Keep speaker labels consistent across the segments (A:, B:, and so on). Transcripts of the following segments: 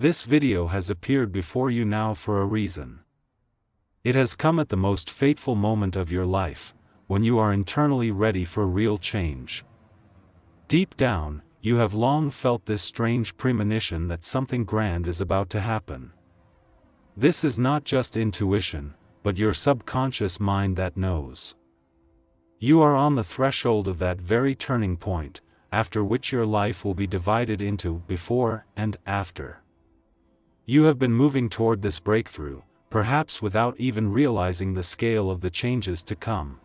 A: This video has appeared before you now for a reason. It has come at the most fateful moment of your life, when you are internally ready for real change. Deep down, you have long felt this strange premonition that something grand is about to happen. This is not just intuition, but your subconscious mind that knows. You are on the threshold of that very turning point, after which your life will be divided into before and after. You have been moving toward this breakthrough, perhaps without even realizing the scale of the changes to come.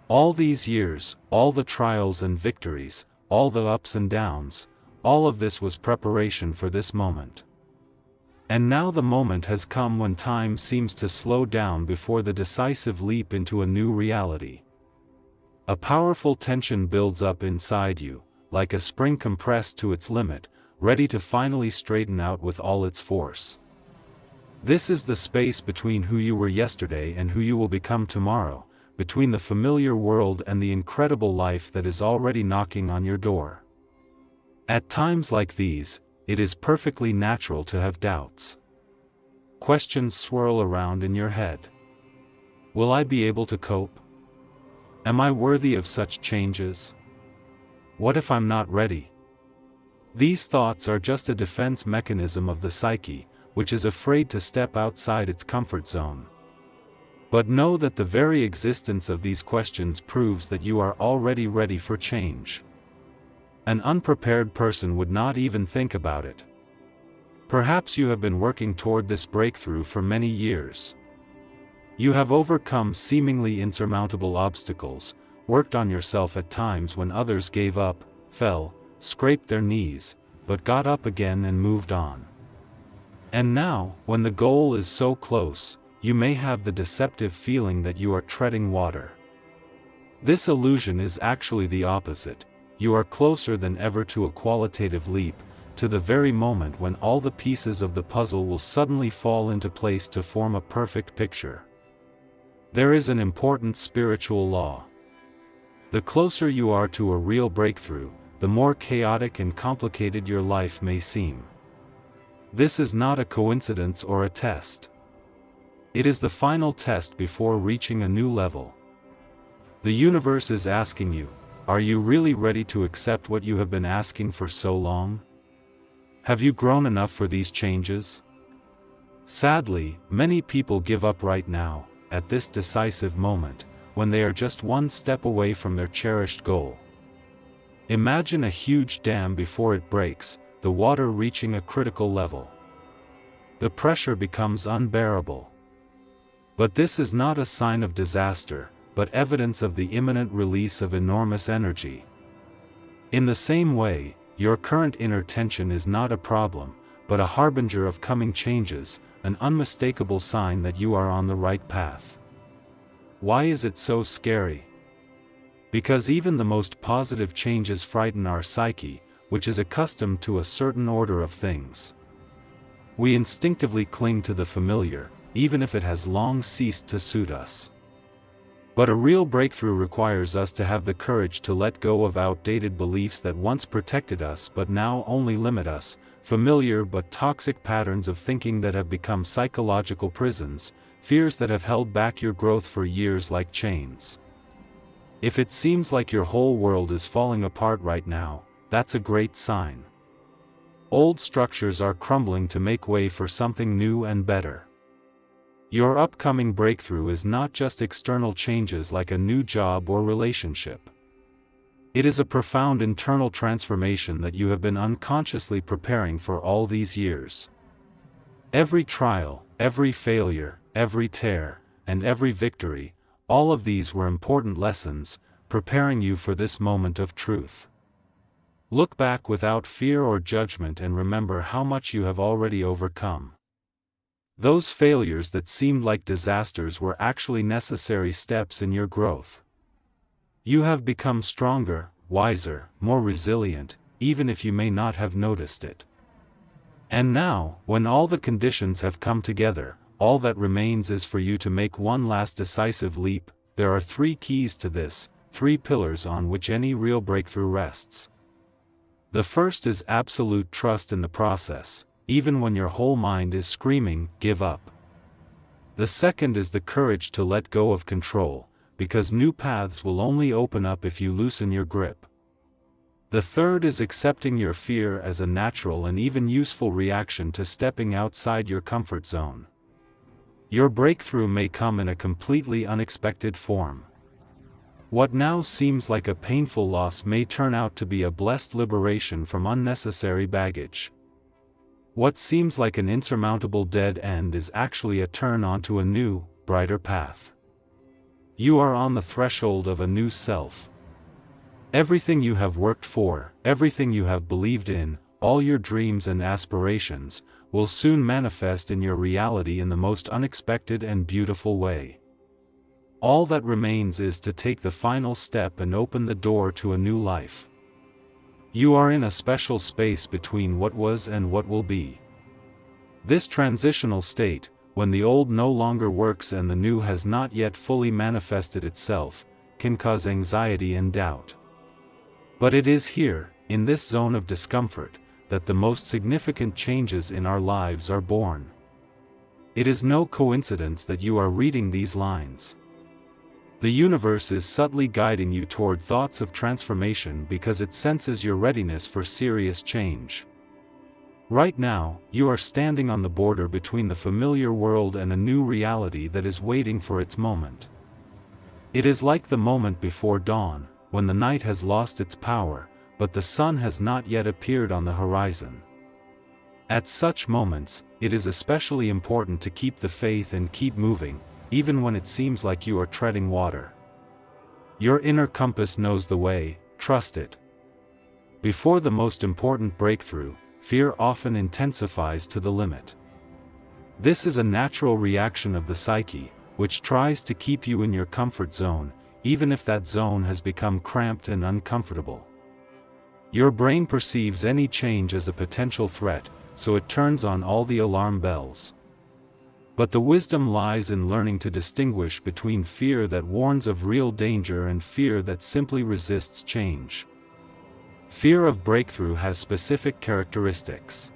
A: All these years, all the trials and victories, all the ups and downs, all of this was preparation for this moment. And now the moment has come when time seems to slow down before the decisive leap into a new reality. A powerful tension builds up inside you, like a spring compressed to its limit, ready to finally straighten out with all its force. This is the space between who you were yesterday and who you will become tomorrow, between the familiar world and the incredible life that is already knocking on your door. At times like these, it is perfectly natural to have doubts. Questions swirl around in your head. Will I be able to cope? Am I worthy of such changes? What if I'm not ready? These thoughts are just a defense mechanism of the psyche, which is afraid to step outside its comfort zone. But know that the very existence of these questions proves that you are already ready for change. An unprepared person would not even think about it. Perhaps you have been working toward this breakthrough for many years. You have overcome seemingly insurmountable obstacles, worked on yourself at times when others gave up, fell, scraped their knees, but got up again and moved on. And now, when the goal is so close, you may have the deceptive feeling that you are treading water. This illusion is actually the opposite. You are closer than ever to a qualitative leap, to the very moment when all the pieces of the puzzle will suddenly fall into place to form a perfect picture. There is an important spiritual law. The closer you are to a real breakthrough, the more chaotic and complicated your life may seem. This is not a coincidence or a test. It is the final test before reaching a new level. The universe is asking you, are you really ready to accept what you have been asking for so long? Have you grown enough for these changes? Sadly, many people give up right now, at this decisive moment, when they are just one step away from their cherished goal. Imagine a huge dam before it breaks, the water reaching a critical level. The pressure becomes unbearable. But this is not a sign of disaster, but evidence of the imminent release of enormous energy. In the same way, your current inner tension is not a problem, but a harbinger of coming changes, an unmistakable sign that you are on the right path. Why is it so scary? Because even the most positive changes frighten our psyche, which is accustomed to a certain order of things. We instinctively cling to the familiar, even if it has long ceased to suit us. But a real breakthrough requires us to have the courage to let go of outdated beliefs that once protected us but now only limit us, familiar but toxic patterns of thinking that have become psychological prisons, fears that have held back your growth for years like chains. If it seems like your whole world is falling apart right now, that's a great sign. Old structures are crumbling to make way for something new and better. Your upcoming breakthrough is not just external changes like a new job or relationship. It is a profound internal transformation that you have been unconsciously preparing for all these years. Every trial, every failure, every tear, and every victory, all of these were important lessons, preparing you for this moment of truth. Look back without fear or judgment and remember how much you have already overcome. Those failures that seemed like disasters were actually necessary steps in your growth. You have become stronger, wiser, more resilient, even if you may not have noticed it. And now, when all the conditions have come together, all that remains is for you to make one last decisive leap. There are 3 keys to this, 3 pillars on which any real breakthrough rests. The first is absolute trust in the process. even when your whole mind is screaming, "Give up." The second is the courage to let go of control, because new paths will only open up if you loosen your grip. The third is accepting your fear as a natural and even useful reaction to stepping outside your comfort zone. Your breakthrough may come in a completely unexpected form. What now seems like a painful loss may turn out to be a blessed liberation from unnecessary baggage. What seems like an insurmountable dead end is actually a turn onto a new, brighter path. You are on the threshold of a new self. Everything you have worked for, everything you have believed in, all your dreams and aspirations, will soon manifest in your reality in the most unexpected and beautiful way. All that remains is to take the final step and open the door to a new life. You are in a special space between what was and what will be. This transitional state, when the old no longer works and the new has not yet fully manifested itself, can cause anxiety and doubt. But it is here, in this zone of discomfort, that the most significant changes in our lives are born. It is no coincidence that you are reading these lines. The universe is subtly guiding you toward thoughts of transformation because it senses your readiness for serious change. Right now, you are standing on the border between the familiar world and a new reality that is waiting for its moment. It is like the moment before dawn, when the night has lost its power, but the sun has not yet appeared on the horizon. At such moments, it is especially important to keep the faith and keep moving, even when it seems like you are treading water. Your inner compass knows the way, trust it. Before the most important breakthrough, fear often intensifies to the limit. This is a natural reaction of the psyche, which tries to keep you in your comfort zone, even if that zone has become cramped and uncomfortable. Your brain perceives any change as a potential threat, so it turns on all the alarm bells. But the wisdom lies in learning to distinguish between fear that warns of real danger and fear that simply resists change. Fear of breakthrough has specific characteristics.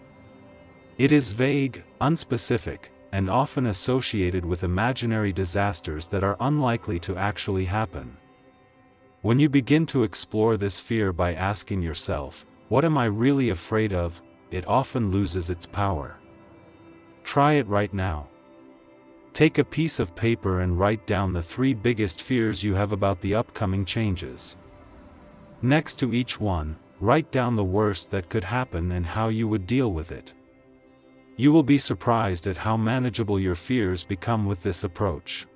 A: It is vague, unspecific, and often associated with imaginary disasters that are unlikely to actually happen. When you begin to explore this fear by asking yourself, "What am I really afraid of?" it often loses its power. Try it right now. Take a piece of paper and write down the 3 biggest fears you have about the upcoming changes. Next to each one, write down the worst that could happen and how you would deal with it. You will be surprised at how manageable your fears become with this approach.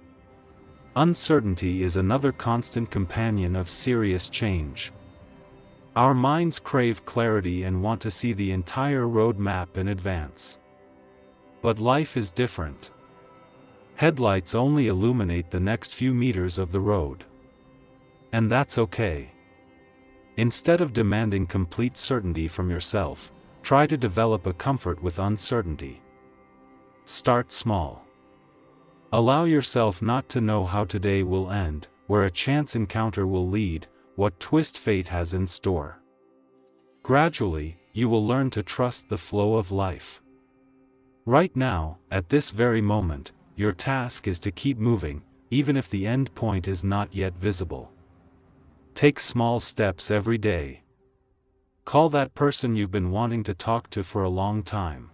A: Uncertainty is another constant companion of serious change. Our minds crave clarity and want to see the entire road map in advance. But life is different. Headlights only illuminate the next few meters of the road. And that's okay. Instead of demanding complete certainty from yourself, try to develop a comfort with uncertainty. Start small. Allow yourself not to know how today will end, where a chance encounter will lead, what twist fate has in store. Gradually, you will learn to trust the flow of life. Right now, at this very moment, your task is to keep moving, even if the end point is not yet visible. Take small steps every day. Call that person you've been wanting to talk to for a long time.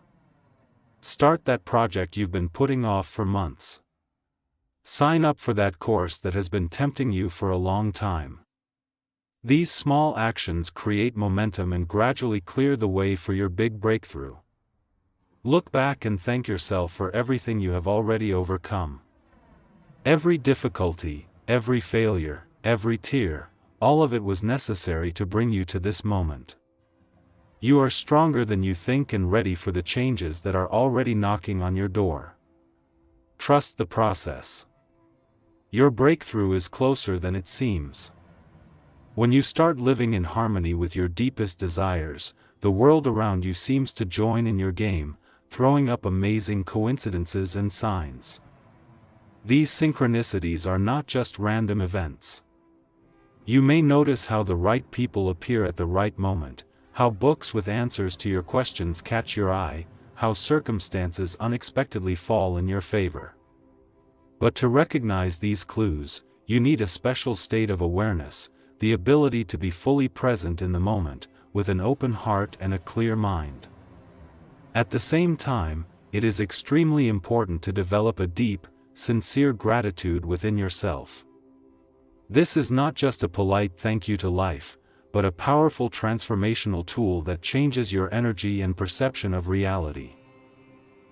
A: Start that project you've been putting off for months. Sign up for that course that has been tempting you for a long time. These small actions create momentum and gradually clear the way for your big breakthrough. Look back and thank yourself for everything you have already overcome. Every difficulty, every failure, every tear, all of it was necessary to bring you to this moment. You are stronger than you think and ready for the changes that are already knocking on your door. Trust the process. Your breakthrough is closer than it seems. When you start living in harmony with your deepest desires, the world around you seems to join in your game, throwing up amazing coincidences and signs. These synchronicities are not just random events. You may notice how the right people appear at the right moment, how books with answers to your questions catch your eye, how circumstances unexpectedly fall in your favor. But to recognize these clues, you need a special state of awareness, the ability to be fully present in the moment, with an open heart and a clear mind. At the same time, it is extremely important to develop a deep, sincere gratitude within yourself. This is not just a polite thank you to life, but a powerful transformational tool that changes your energy and perception of reality.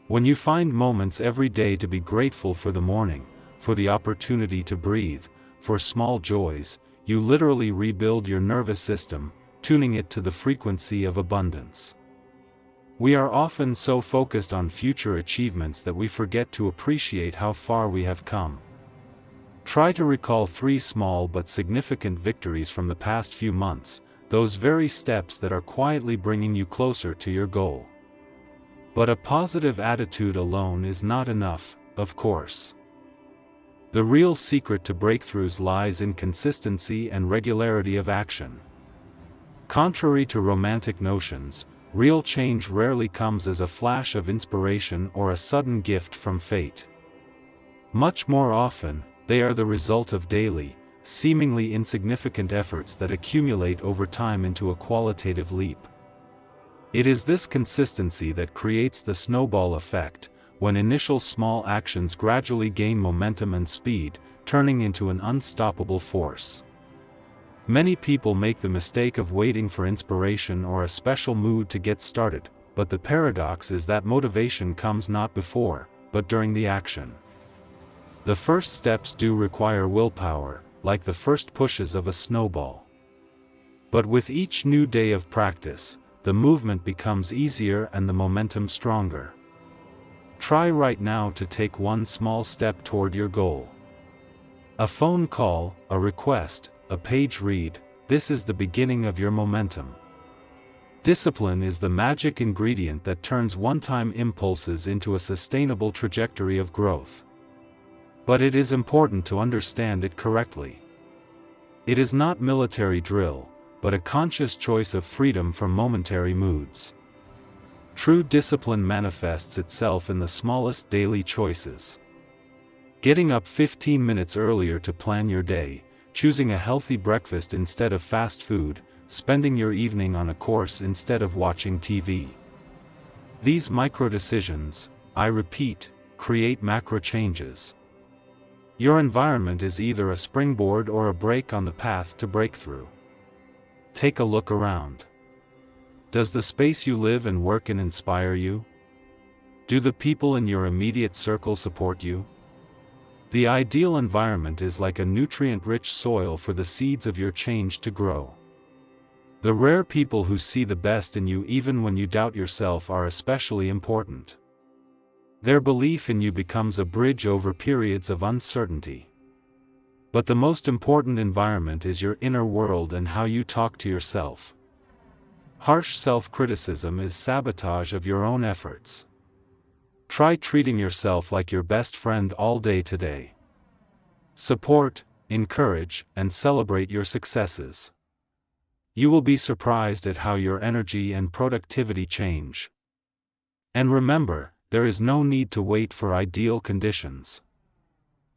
A: When you find moments every day to be grateful for the morning, for the opportunity to breathe, for small joys, you literally rebuild your nervous system, tuning it to the frequency of abundance. We are often so focused on future achievements that we forget to appreciate how far we have come. Try to recall 3 small but significant victories from the past few months, those very steps that are quietly bringing you closer to your goal. But a positive attitude alone is not enough, of course. The real secret to breakthroughs lies in consistency and regularity of action. Contrary to romantic notions, real change rarely comes as a flash of inspiration or a sudden gift from fate. Much more often, they are the result of daily, seemingly insignificant efforts that accumulate over time into a qualitative leap. It is this consistency that creates the snowball effect, when initial small actions gradually gain momentum and speed, turning into an unstoppable force. Many people make the mistake of waiting for inspiration or a special mood to get started, but the paradox is that motivation comes not before, but during the action. The first steps do require willpower, like the first pushes of a snowball. But with each new day of practice, the movement becomes easier and the momentum stronger. Try right now to take one small step toward your goal. A phone call, a request, a page read, this is the beginning of your momentum. Discipline is the magic ingredient that turns one-time impulses into a sustainable trajectory of growth. But it is important to understand it correctly. It is not military drill, but a conscious choice of freedom from momentary moods. True discipline manifests itself in the smallest daily choices. Getting up 15 minutes earlier to plan your day, choosing a healthy breakfast instead of fast food, spending your evening on a course instead of watching TV. These micro decisions, I repeat, create macro changes. Your environment is either a springboard or a break on the path to breakthrough. Take a look around. Does the space you live and work in inspire you? Do the people in your immediate circle support you? The ideal environment is like a nutrient-rich soil for the seeds of your change to grow. The rare people who see the best in you even when you doubt yourself are especially important. Their belief in you becomes a bridge over periods of uncertainty. But the most important environment is your inner world and how you talk to yourself. Harsh self-criticism is sabotage of your own efforts. Try treating yourself like your best friend all day today. Support, encourage, and celebrate your successes. You will be surprised at how your energy and productivity change. And remember, there is no need to wait for ideal conditions.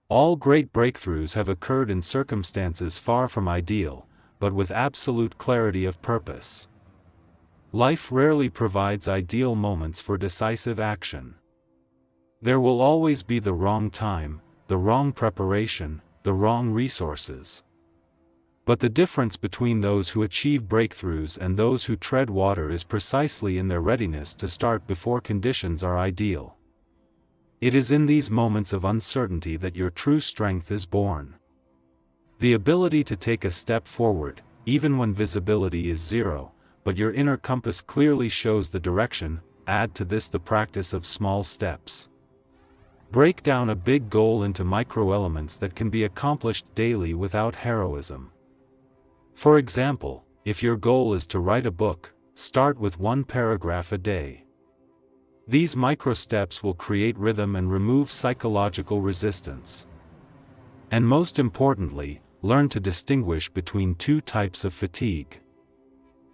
A: All great breakthroughs have occurred in circumstances far from ideal, but with absolute clarity of purpose. Life rarely provides ideal moments for decisive action. There will always be the wrong time, the wrong preparation, the wrong resources. But the difference between those who achieve breakthroughs and those who tread water is precisely in their readiness to start before conditions are ideal. It is in these moments of uncertainty that your true strength is born. The ability to take a step forward, even when visibility is zero, but your inner compass clearly shows the direction. Add to this the practice of small steps. Break down a big goal into micro-elements that can be accomplished daily without heroism. For example, if your goal is to write a book, start with 1 paragraph a day. These micro-steps will create rhythm and remove psychological resistance. And most importantly, learn to distinguish between 2 types of fatigue.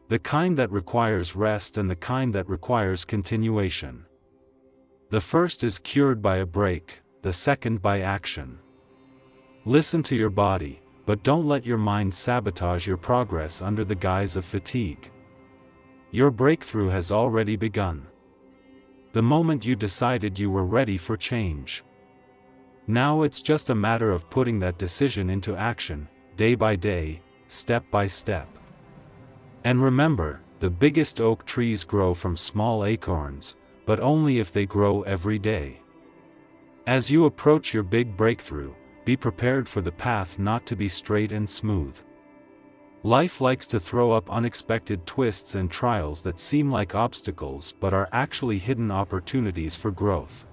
A: The kind that requires rest and the kind that requires continuation. The first is cured by a break, the second by action. Listen to your body, but don't let your mind sabotage your progress under the guise of fatigue. Your breakthrough has already begun. The moment you decided you were ready for change. Now it's just a matter of putting that decision into action, day by day, step by step. And remember, the biggest oak trees grow from small acorns, but only if they grow every day. As you approach your big breakthrough, be prepared for the path not to be straight and smooth. Life likes to throw up unexpected twists and trials that seem like obstacles but are actually hidden opportunities for growth.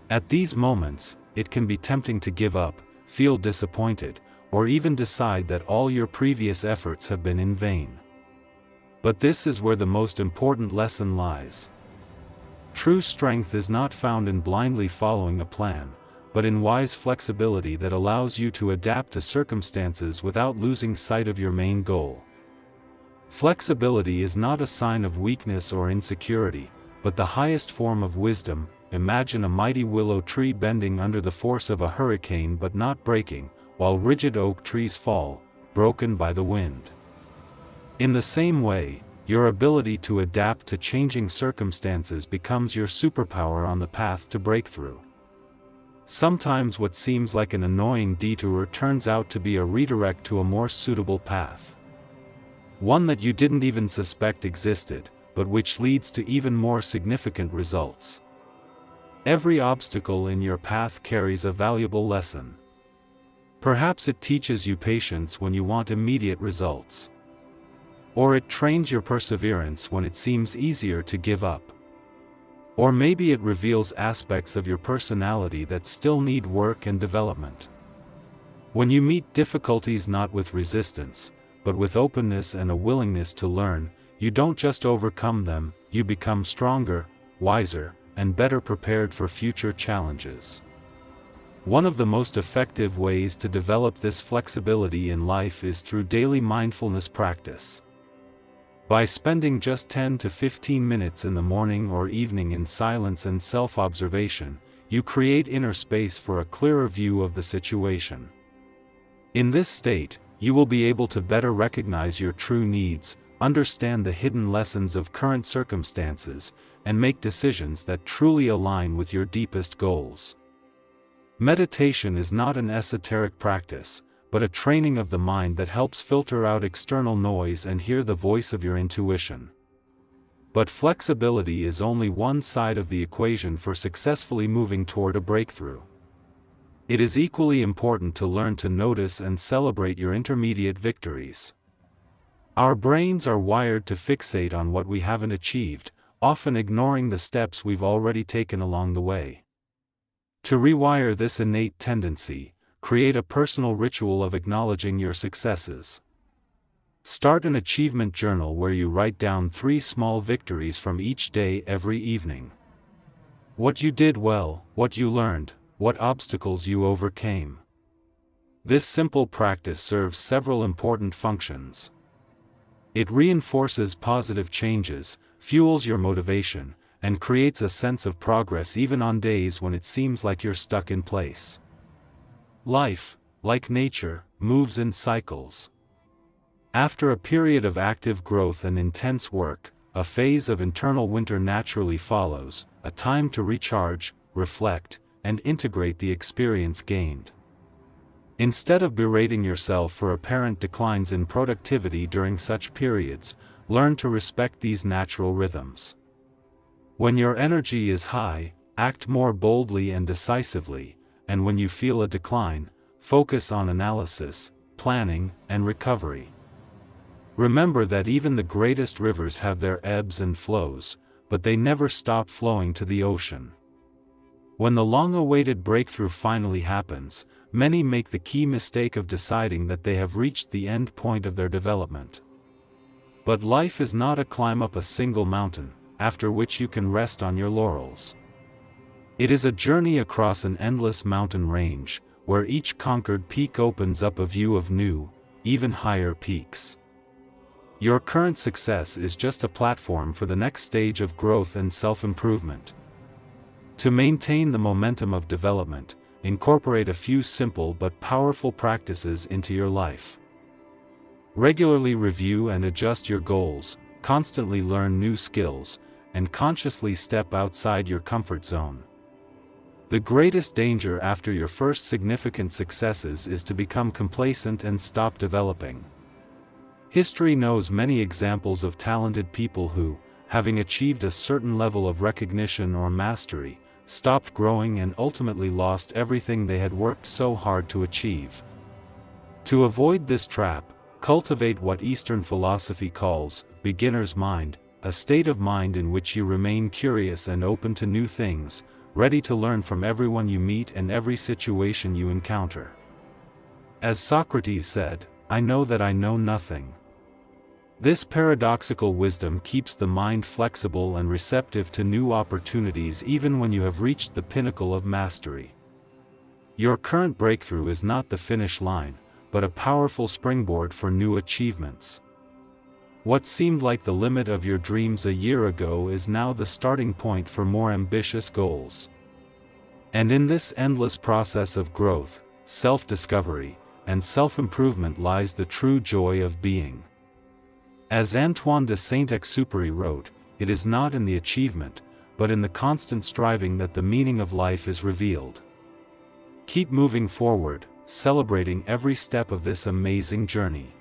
A: At these moments, it can be tempting to give up, feel disappointed, or even decide that all your previous efforts have been in vain. But this is where the most important lesson lies. True strength is not found in blindly following a plan, but in wise flexibility that allows you to adapt to circumstances without losing sight of your main goal. Flexibility is not a sign of weakness or insecurity, but the highest form of wisdom. Imagine a mighty willow tree bending under the force of a hurricane but not breaking, while rigid oak trees fall, broken by the wind. In the same way, your ability to adapt to changing circumstances becomes your superpower on the path to breakthrough. Sometimes what seems like an annoying detour turns out to be a redirect to a more suitable path. One that you didn't even suspect existed, but which leads to even more significant results. Every obstacle in your path carries a valuable lesson. Perhaps it teaches you patience when you want immediate results. Or it trains your perseverance when it seems easier to give up. Or maybe it reveals aspects of your personality that still need work and development. When you meet difficulties not with resistance, but with openness and a willingness to learn, you don't just overcome them, you become stronger, wiser, and better prepared for future challenges. One of the most effective ways to develop this flexibility in life is through daily mindfulness practice. By spending just 10 to 15 minutes in the morning or evening in silence and self-observation, you create inner space for a clearer view of the situation. In this state, you will be able to better recognize your true needs, understand the hidden lessons of current circumstances, and make decisions that truly align with your deepest goals. Meditation is not an esoteric practice, but a training of the mind that helps filter out external noise and hear the voice of your intuition. But flexibility is only one side of the equation for successfully moving toward a breakthrough. It is equally important to learn to notice and celebrate your intermediate victories. Our brains are wired to fixate on what we haven't achieved, often ignoring the steps we've already taken along the way. To rewire this innate tendency, create a personal ritual of acknowledging your successes. Start an achievement journal where you write down 3 small victories from each day every evening. What you did well, what you learned, what obstacles you overcame. This simple practice serves several important functions. It reinforces positive changes, fuels your motivation, and creates a sense of progress even on days when it seems like you're stuck in place. Life, like nature, moves in cycles. After a period of active growth and intense work, a phase of internal winter naturally follows, a time to recharge, reflect, and integrate the experience gained. Instead of berating yourself for apparent declines in productivity during such periods, learn to respect these natural rhythms. When your energy is high, act more boldly and decisively, and when you feel a decline, focus on analysis, planning, and recovery. Remember that even the greatest rivers have their ebbs and flows, but they never stop flowing to the ocean. When the long-awaited breakthrough finally happens, many make the key mistake of deciding that they have reached the end point of their development. But life is not a climb up a single mountain, after which you can rest on your laurels. It is a journey across an endless mountain range, where each conquered peak opens up a view of new, even higher peaks. Your current success is just a platform for the next stage of growth and self-improvement. To maintain the momentum of development, incorporate a few simple but powerful practices into your life. Regularly review and adjust your goals, constantly learn new skills, and consciously step outside your comfort zone. The greatest danger after your first significant successes is to become complacent and stop developing. History knows many examples of talented people who, having achieved a certain level of recognition or mastery, stopped growing and ultimately lost everything they had worked so hard to achieve. To avoid this trap, cultivate what Eastern philosophy calls beginner's mind, a state of mind in which you remain curious and open to new things, ready to learn from everyone you meet and every situation you encounter. As Socrates said, "I know that I know nothing." This paradoxical wisdom keeps the mind flexible and receptive to new opportunities even when you have reached the pinnacle of mastery. Your current breakthrough is not the finish line, but a powerful springboard for new achievements. What seemed like the limit of your dreams a year ago is now the starting point for more ambitious goals. And in this endless process of growth, self-discovery, and self-improvement lies the true joy of being. As Antoine de Saint-Exupéry wrote, it is not in the achievement, but in the constant striving that the meaning of life is revealed. Keep moving forward, celebrating every step of this amazing journey.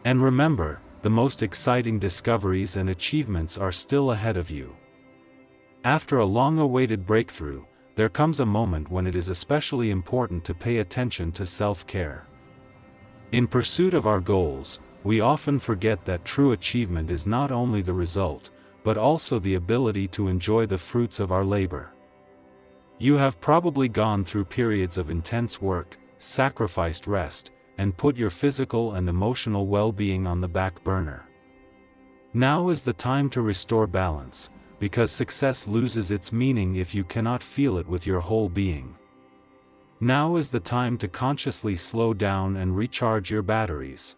A: And remember, the most exciting discoveries and achievements are still ahead of you. After a long-awaited breakthrough, there comes a moment when it is especially important to pay attention to self-care. In pursuit of our goals, we often forget that true achievement is not only the result, but also the ability to enjoy the fruits of our labor. You have probably gone through periods of intense work, sacrificed rest, and put your physical and emotional well-being on the back burner. Now is the time to restore balance, because success loses its meaning if you cannot feel it with your whole being. Now is the time to consciously slow down and recharge your batteries.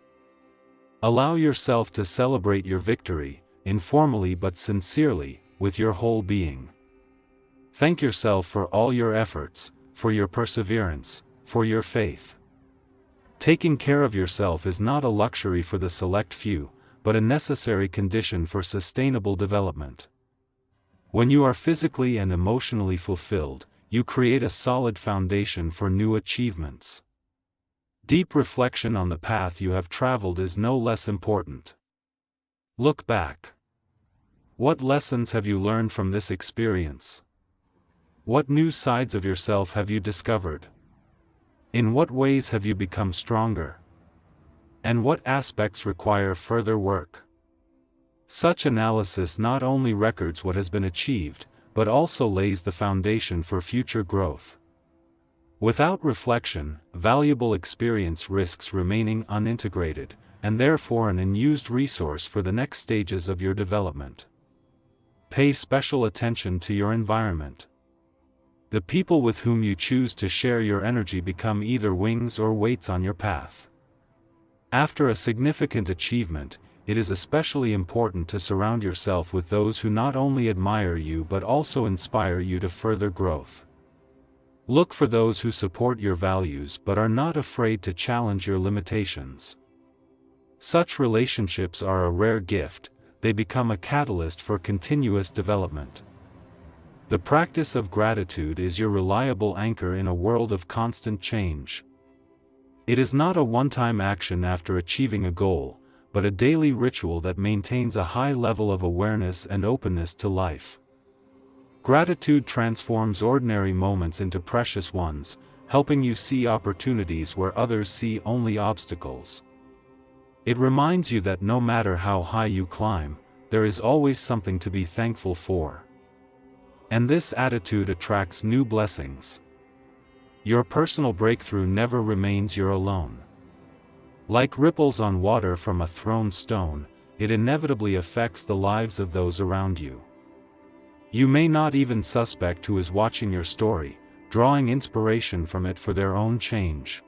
A: Allow yourself to celebrate your victory, informally but sincerely, with your whole being. Thank yourself for all your efforts, for your perseverance, for your faith. Taking care of yourself is not a luxury for the select few, but a necessary condition for sustainable development. When you are physically and emotionally fulfilled, you create a solid foundation for new achievements. Deep reflection on the path you have traveled is no less important. Look back. What lessons have you learned from this experience? What new sides of yourself have you discovered? In what ways have you become stronger? And what aspects require further work? Such analysis not only records what has been achieved, but also lays the foundation for future growth. Without reflection, valuable experience risks remaining unintegrated, and therefore an unused resource for the next stages of your development. Pay special attention to your environment. The people with whom you choose to share your energy become either wings or weights on your path. After a significant achievement, it is especially important to surround yourself with those who not only admire you but also inspire you to further growth. Look for those who support your values but are not afraid to challenge your limitations. Such relationships are a rare gift, they become a catalyst for continuous development. The practice of gratitude is your reliable anchor in a world of constant change. It is not a one-time action after achieving a goal, but a daily ritual that maintains a high level of awareness and openness to life. Gratitude transforms ordinary moments into precious ones, helping you see opportunities where others see only obstacles. It reminds you that no matter how high you climb, there is always something to be thankful for. And this attitude attracts new blessings. Your personal breakthrough never remains your alone. Like ripples on water from a thrown stone, it inevitably affects the lives of those around you. You may not even suspect who is watching your story, drawing inspiration from it for their own change.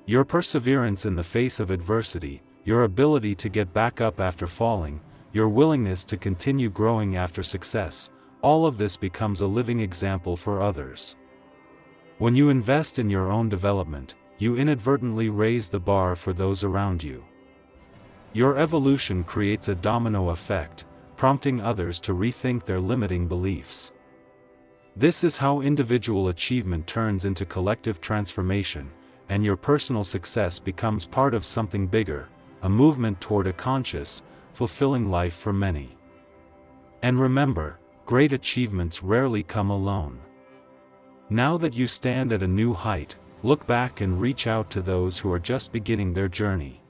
A: Your perseverance in the face of adversity, your ability to get back up after falling, your willingness to continue growing after success, all of this becomes a living example for others. When you invest in your own development, you inadvertently raise the bar for those around you. Your evolution creates a domino effect, prompting others to rethink their limiting beliefs. This is how individual achievement turns into collective transformation, and your personal success becomes part of something bigger, a movement toward a conscious, fulfilling life for many. And remember, great achievements rarely come alone. Now that you stand at a new height, look back and reach out to those who are just beginning their journey.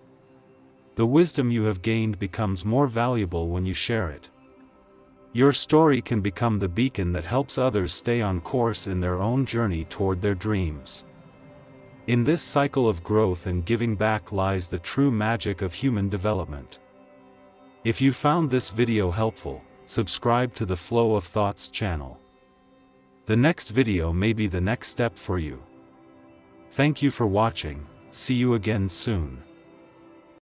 A: The wisdom you have gained becomes more valuable when you share it. Your story can become the beacon that helps others stay on course in their own journey toward their dreams. In this cycle of growth and giving back lies the true magic of human development. If you found this video helpful, subscribe to the Flow of Thoughts channel. The next video may be the next step for you. Thank you for watching. See you again soon.